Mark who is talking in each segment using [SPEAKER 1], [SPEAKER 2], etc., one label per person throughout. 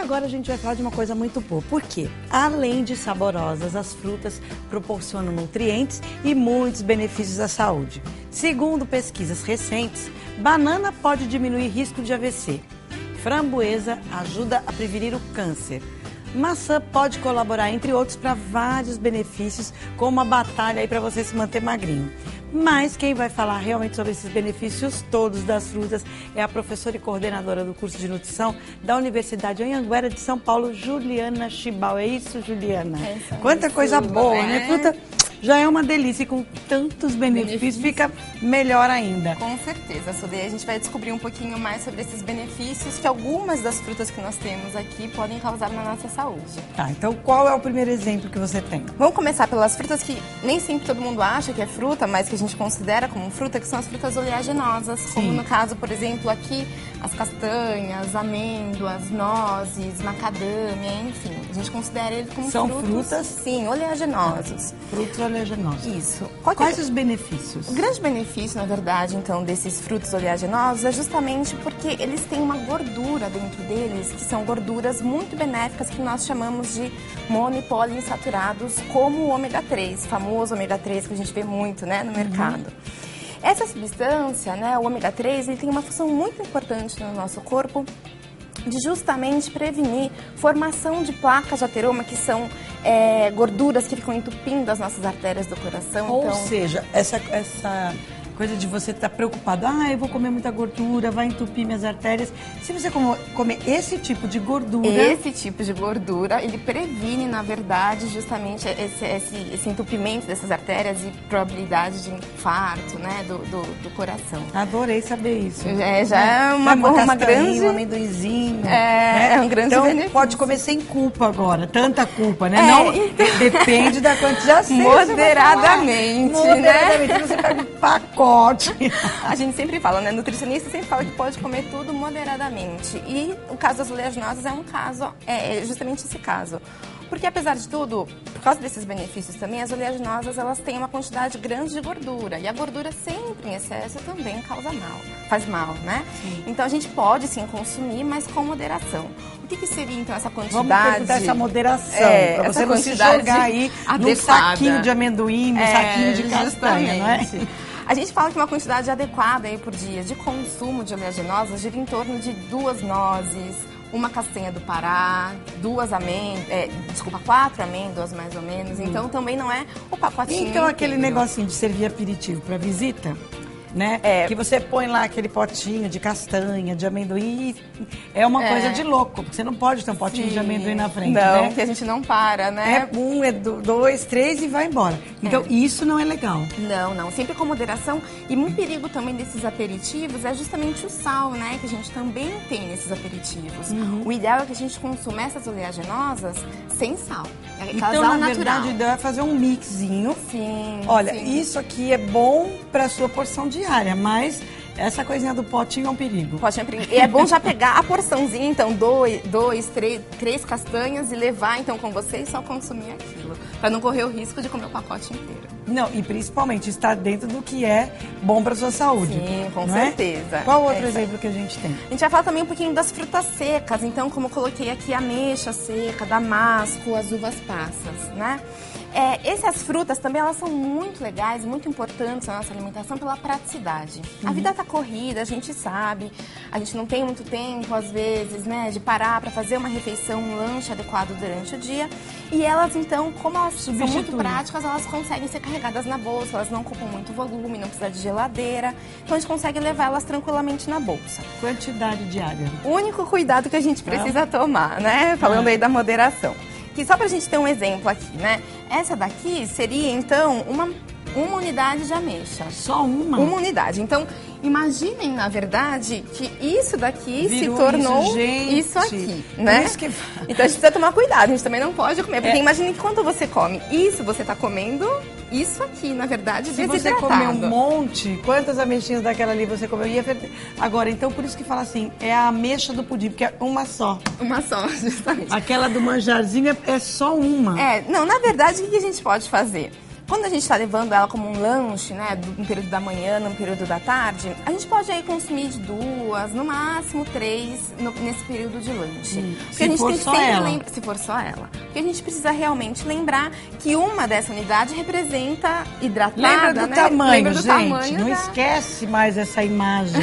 [SPEAKER 1] agora a gente vai falar de uma coisa muito boa. Por quê? Além de saborosas, as frutas proporcionam nutrientes e muitos benefícios à saúde. Segundo pesquisas recentes, banana pode diminuir risco de AVC. Framboesa ajuda a prevenir o câncer. Maçã pode colaborar, entre outros, para vários benefícios, como uma batalha aí para você se manter magrinho. Mas quem vai falar realmente sobre esses benefícios todos das frutas é a professora e coordenadora do curso de nutrição da Universidade Anhanguera de São Paulo, Juliana Chibal. É isso, Juliana?
[SPEAKER 2] É isso,
[SPEAKER 1] quanta coisa boa, né? Fruta já é uma delícia e com tantos benefícios fica melhor ainda.
[SPEAKER 2] Com certeza, Sudê. A gente vai descobrir um pouquinho mais sobre esses benefícios que algumas das frutas que nós temos aqui podem causar na nossa saúde.
[SPEAKER 1] Tá, então qual é o primeiro exemplo que você tem?
[SPEAKER 2] Vamos começar pelas frutas que nem sempre todo mundo acha que é fruta, mas que a gente considera como fruta, que são as frutas oleaginosas. Sim. Como no caso, por exemplo, aqui, as castanhas, amêndoas, nozes, macadâmia, enfim. A gente considera ele como
[SPEAKER 1] são frutas?
[SPEAKER 2] Sim, oleaginosos.
[SPEAKER 1] Frutos oleaginosos.
[SPEAKER 2] Isso.
[SPEAKER 1] Quais os benefícios?
[SPEAKER 2] O grande benefício, na verdade, então, desses frutos oleaginosos é justamente porque eles têm uma gordura dentro deles, que são gorduras muito benéficas que nós chamamos de mono e poliinsaturados, como o ômega 3, famoso ômega 3 que a gente vê muito, né, no mercado. Essa substância, né, o ômega 3, ele tem uma função muito importante no nosso corpo, de justamente prevenir formação de placas de ateroma, que são gorduras que ficam entupindo as nossas artérias do coração.
[SPEAKER 1] Ou seja, essa coisa de você estar preocupado, eu vou comer muita gordura, vai entupir minhas artérias. Se você comer esse tipo de gordura...
[SPEAKER 2] Esse tipo de gordura, ele previne, na verdade, justamente esse entupimento dessas artérias e probabilidade de infarto, né, do coração.
[SPEAKER 1] Adorei saber isso.
[SPEAKER 2] Já é uma grande...
[SPEAKER 1] um amendoizinho.
[SPEAKER 2] É um grande benefício.
[SPEAKER 1] Então, pode comer sem culpa agora, tanta culpa, né? Não, depende da quantidade.
[SPEAKER 2] Moderadamente,
[SPEAKER 1] Moderadamente, né? Você pega um pacote.
[SPEAKER 2] A gente sempre fala, né? Nutricionista sempre fala que pode comer tudo moderadamente. E o caso das oleaginosas é um caso, é justamente esse caso. Porque, apesar de tudo, por causa desses benefícios também, as oleaginosas, elas têm uma quantidade grande de gordura. E a gordura sempre em excesso também causa mal, faz mal, né? Sim. Então, a gente pode, sim, consumir, mas com moderação. O que seria, então, essa quantidade?
[SPEAKER 1] Vamos perguntar essa moderação, para você não se jogar aí num saquinho de amendoim, num saquinho de castanha, não é?
[SPEAKER 2] A gente fala que uma quantidade adequada aí por dia de consumo de oleaginosas gira em torno de 2 nozes, uma castanha do Pará, 4 amêndoas mais ou menos. Então também não é o pacotinho.
[SPEAKER 1] Então aquele negocinho de servir aperitivo para visita, né? Que você põe lá aquele potinho de castanha, de amendoim, é uma coisa de louco, porque você não pode ter um potinho de amendoim na frente,
[SPEAKER 2] não,
[SPEAKER 1] né?
[SPEAKER 2] Que a gente não para, né?
[SPEAKER 1] É 1, é 2, 3 e vai embora. Então isso não é legal.
[SPEAKER 2] Não, sempre com moderação. E um perigo também desses aperitivos é justamente o sal, né? Que a gente também tem nesses aperitivos. O ideal é que a gente consuma essas oleaginosas sem sal.
[SPEAKER 1] Então, na verdade, o ideal é fazer um mixinho.
[SPEAKER 2] Sim.
[SPEAKER 1] Olha, isso aqui é bom para sua porção diária, mas essa coisinha do potinho é um perigo.
[SPEAKER 2] Potinho é um perigo. E é bom já pegar a porçãozinha, então, 3 castanhas e levar, então, com você e só consumir aquilo. Para não correr o risco de comer o pacote inteiro.
[SPEAKER 1] Não, e principalmente estar dentro do que é bom para sua saúde.
[SPEAKER 2] Sim, com certeza.
[SPEAKER 1] Qual outro exemplo que a gente tem?
[SPEAKER 2] A gente vai falar também um pouquinho das frutas secas. Então, como eu coloquei aqui, a ameixa seca, damasco, as uvas passas, né? Essas frutas também, elas são muito legais, muito importantes na nossa alimentação pela praticidade. A vida tá corrida, a gente sabe, a gente não tem muito tempo, às vezes, né, de parar para fazer uma refeição, um lanche adequado durante o dia. E elas, então, como elas são muito práticas, elas conseguem ser carregadas na bolsa, elas não ocupam muito volume, não precisa de geladeira. Então, a gente consegue levar elas tranquilamente na bolsa.
[SPEAKER 1] Quantidade diária.
[SPEAKER 2] O único cuidado que a gente precisa tomar, né, falando aí da moderação. Que só pra gente ter um exemplo aqui, né? Essa daqui seria, então, uma unidade de ameixa.
[SPEAKER 1] Só uma?
[SPEAKER 2] Uma unidade. Então, imaginem, na verdade, que isso daqui se tornou isso aqui, né?
[SPEAKER 1] Isso que...
[SPEAKER 2] Então, a gente precisa tomar cuidado. A gente também não pode comer. Porque imagine que quando você come isso, você tá comendo isso aqui, na verdade, desidratado.
[SPEAKER 1] Se você comer um monte, quantas ameixinhas daquela ali você comeu? Agora, então, por isso que fala assim, é a ameixa do pudim, porque é uma só.
[SPEAKER 2] Uma só, justamente.
[SPEAKER 1] Aquela do manjarzinho é só uma.
[SPEAKER 2] Não, na verdade, o que a gente pode fazer? Quando a gente está levando ela como um lanche, né, no período da manhã, no período da tarde, a gente pode aí consumir de 2, no máximo 3 nesse período de lanche.
[SPEAKER 1] Se for só ela.
[SPEAKER 2] Se for só ela. Porque a gente precisa realmente lembrar que uma dessa unidade representa hidratada,
[SPEAKER 1] Lembra do
[SPEAKER 2] né?
[SPEAKER 1] tamanho,
[SPEAKER 2] Lembra do
[SPEAKER 1] gente.
[SPEAKER 2] tamanho
[SPEAKER 1] Não esquece mais essa imagem.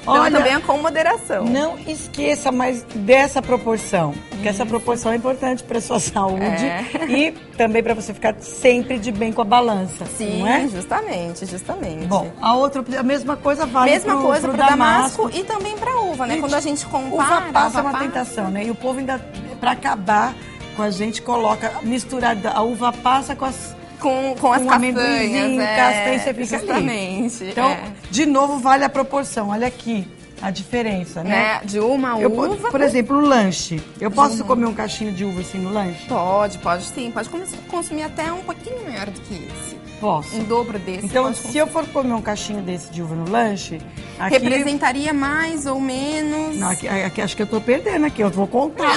[SPEAKER 2] Então,
[SPEAKER 1] Olha,
[SPEAKER 2] também é com moderação.
[SPEAKER 1] não esqueça mais dessa proporção, porque essa proporção é importante para sua saúde e também para você ficar sempre de bem com a balança.
[SPEAKER 2] Sim,
[SPEAKER 1] não é?
[SPEAKER 2] justamente.
[SPEAKER 1] Bom, a mesma coisa vale
[SPEAKER 2] pro
[SPEAKER 1] pro
[SPEAKER 2] damasco e também para uva, né? Quando a gente compara,
[SPEAKER 1] uva passa é uma tentação, né? E o povo ainda, para acabar com a gente, coloca misturada a uva passa com as
[SPEAKER 2] com as castanhas,
[SPEAKER 1] castanha, você fica
[SPEAKER 2] justamente.
[SPEAKER 1] Ali. Então, de novo, vale a proporção. Olha aqui a diferença, né?
[SPEAKER 2] De uma uva.
[SPEAKER 1] Por exemplo, o lanche. Eu posso comer um cachinho de uva assim no lanche?
[SPEAKER 2] Pode sim. Pode consumir até um pouquinho maior do que esse.
[SPEAKER 1] Posso.
[SPEAKER 2] Um dobro desse.
[SPEAKER 1] Então, se eu for comer um cachinho desse de uva no lanche... Aqui...
[SPEAKER 2] Representaria mais ou menos...
[SPEAKER 1] Não, aqui acho que eu tô perdendo aqui, eu vou contar.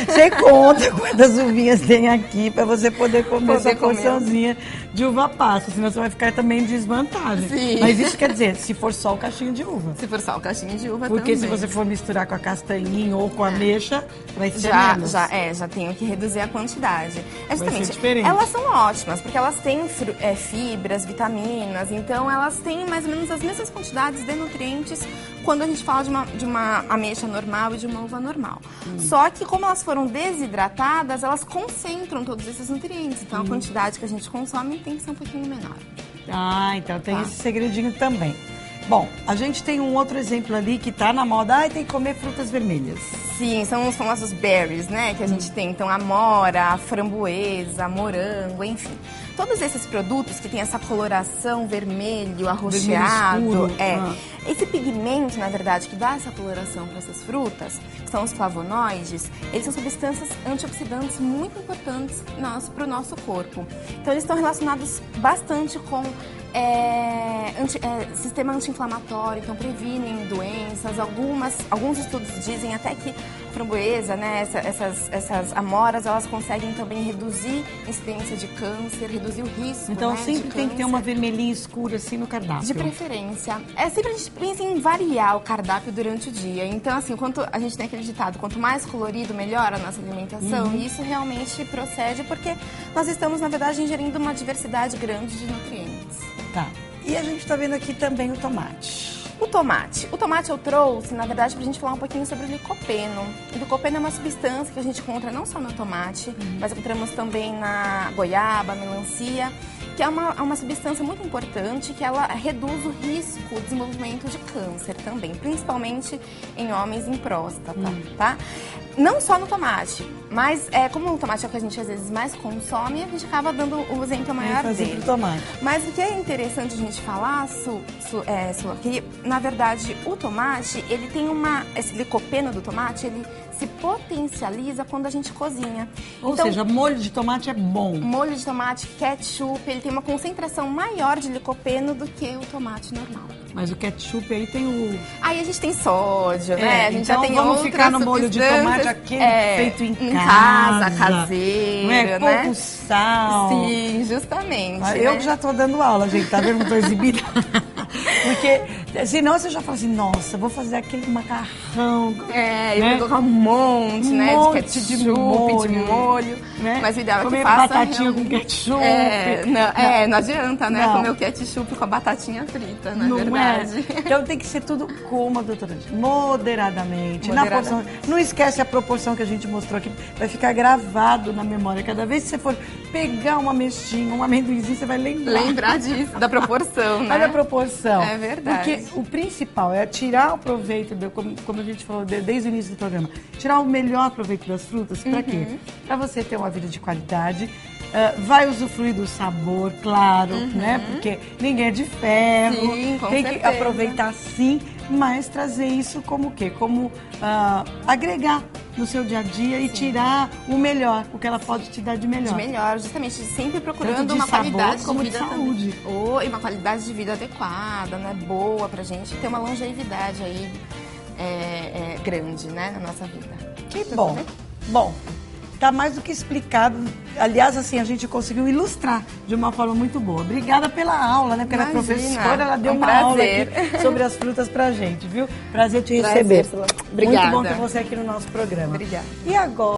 [SPEAKER 1] Você conta quantas uvinhas tem aqui para você poder comer essa porçãozinha de uva passa, senão você vai ficar também em desvantagem.
[SPEAKER 2] Sim.
[SPEAKER 1] Mas isso quer dizer, se for só o cachinho de uva.
[SPEAKER 2] Se for só o cachinho de uva
[SPEAKER 1] Porque
[SPEAKER 2] também.
[SPEAKER 1] se você for misturar com a castanhinha ou com a ameixa, vai ser menos.
[SPEAKER 2] Já tenho que reduzir a quantidade.
[SPEAKER 1] Vai ser diferente.
[SPEAKER 2] Elas são ótimas, porque elas têm fibras, vitaminas, então elas têm mais ou menos as mesmas quantidades de nutrientes quando a gente fala de uma ameixa normal e de uma uva normal. Só que como elas foram desidratadas, elas concentram todos esses nutrientes, então a quantidade que a gente consome tem que ser um pouquinho menor.
[SPEAKER 1] Ah, então tem esse segredinho também. Bom, a gente tem um outro exemplo ali que tá na moda, tem que comer frutas vermelhas.
[SPEAKER 2] Sim, são os famosos berries, né, que a gente tem. Então, amora, framboesa, morango, enfim. Todos esses produtos que têm essa coloração vermelho, arroxeado, esse pigmento, na verdade, que dá essa coloração para essas frutas, que são os flavonoides, eles são substâncias antioxidantes muito importantes para o nosso corpo. Então, eles estão relacionados bastante com sistema anti-inflamatório, então previnem doenças. Alguns estudos dizem até que a framboesa, né, essas amoras, elas conseguem também reduzir a incidência de câncer, reduzir o risco.
[SPEAKER 1] Então,
[SPEAKER 2] né,
[SPEAKER 1] sempre tem que ter uma vermelhinha escura assim no cardápio.
[SPEAKER 2] De preferência. Sempre a gente pensa em variar o cardápio durante o dia. Então, assim, quanto a gente tem aquele ditado, quanto mais colorido, melhor a nossa alimentação. E isso realmente procede porque nós estamos, na verdade, ingerindo uma diversidade grande de nutrientes.
[SPEAKER 1] Tá. E a gente tá vendo aqui também o tomate.
[SPEAKER 2] O tomate eu trouxe, na verdade, pra gente falar um pouquinho sobre o licopeno. O licopeno é uma substância que a gente encontra não só no tomate, mas encontramos também na goiaba, melancia, que é uma substância muito importante, que ela reduz o risco de desenvolvimento de câncer também, principalmente em homens em próstata, tá? Não só no tomate, mas como o tomate é o que a gente às vezes mais consome, a gente acaba dando o exemplo maior dele.
[SPEAKER 1] Pro tomate.
[SPEAKER 2] Mas o que é interessante a gente falar, que na verdade o tomate, ele tem esse licopeno do tomate, ele se potencializa quando a gente cozinha.
[SPEAKER 1] Ou seja, molho de tomate é bom.
[SPEAKER 2] Molho de tomate, ketchup, ele tem uma concentração maior de licopeno do que o tomate normal.
[SPEAKER 1] Mas o ketchup aí tem o...
[SPEAKER 2] Aí a gente tem sódio, né? A gente
[SPEAKER 1] então
[SPEAKER 2] já tem
[SPEAKER 1] vamos ficar no molho de tomate aquele feito em casa,
[SPEAKER 2] caseiro,
[SPEAKER 1] não é?
[SPEAKER 2] né?
[SPEAKER 1] Pouco sal.
[SPEAKER 2] Sim, justamente.
[SPEAKER 1] Eu
[SPEAKER 2] né?
[SPEAKER 1] já tô dando aula, gente, tá vendo? Não tô exibindo. Porque senão você já fala assim, nossa, vou fazer aquele macarrão.
[SPEAKER 2] Eu vou colocar um monte, né? De ketchup, de molho.
[SPEAKER 1] Né?
[SPEAKER 2] Mas o ideal é
[SPEAKER 1] comer
[SPEAKER 2] que faça
[SPEAKER 1] batatinha com ketchup.
[SPEAKER 2] Não adianta, né? Comer o ketchup com a batatinha frita, na verdade.
[SPEAKER 1] Então tem que ser tudo como a doutora diz, moderadamente. Na porção, não esquece a proporção que a gente mostrou aqui, vai ficar gravado na memória. Cada vez que você for pegar uma mexinha, um amendoinzinho, você vai
[SPEAKER 2] lembrar disso, da proporção, né?
[SPEAKER 1] Olha a proporção.
[SPEAKER 2] É verdade.
[SPEAKER 1] Porque o principal é tirar o proveito, como a gente falou desde o início do programa, tirar o melhor proveito das frutas. Para quê? Para você ter uma vida de qualidade. Vai usufruir do sabor, claro, né? Porque ninguém é de ferro.
[SPEAKER 2] Sim,
[SPEAKER 1] tem que aproveitar sim, mas trazer isso como o quê? Como agregar no seu dia a dia e tirar o melhor, o que ela pode te dar de melhor.
[SPEAKER 2] De melhor, justamente, sempre procurando uma qualidade
[SPEAKER 1] como
[SPEAKER 2] de vida
[SPEAKER 1] de saúde.
[SPEAKER 2] E uma qualidade de vida adequada, né? Boa pra gente ter uma longevidade aí grande, né? Na nossa vida.
[SPEAKER 1] Que bom. Bom, Está mais do que explicado. Aliás, assim, a gente conseguiu ilustrar de uma forma muito boa. Obrigada pela aula, né? Porque ela é professora, ela deu uma aula aqui sobre as frutas pra gente, viu? Prazer te receber.
[SPEAKER 2] Obrigada.
[SPEAKER 1] Muito bom ter você aqui no nosso programa.
[SPEAKER 2] Obrigada.
[SPEAKER 1] E agora...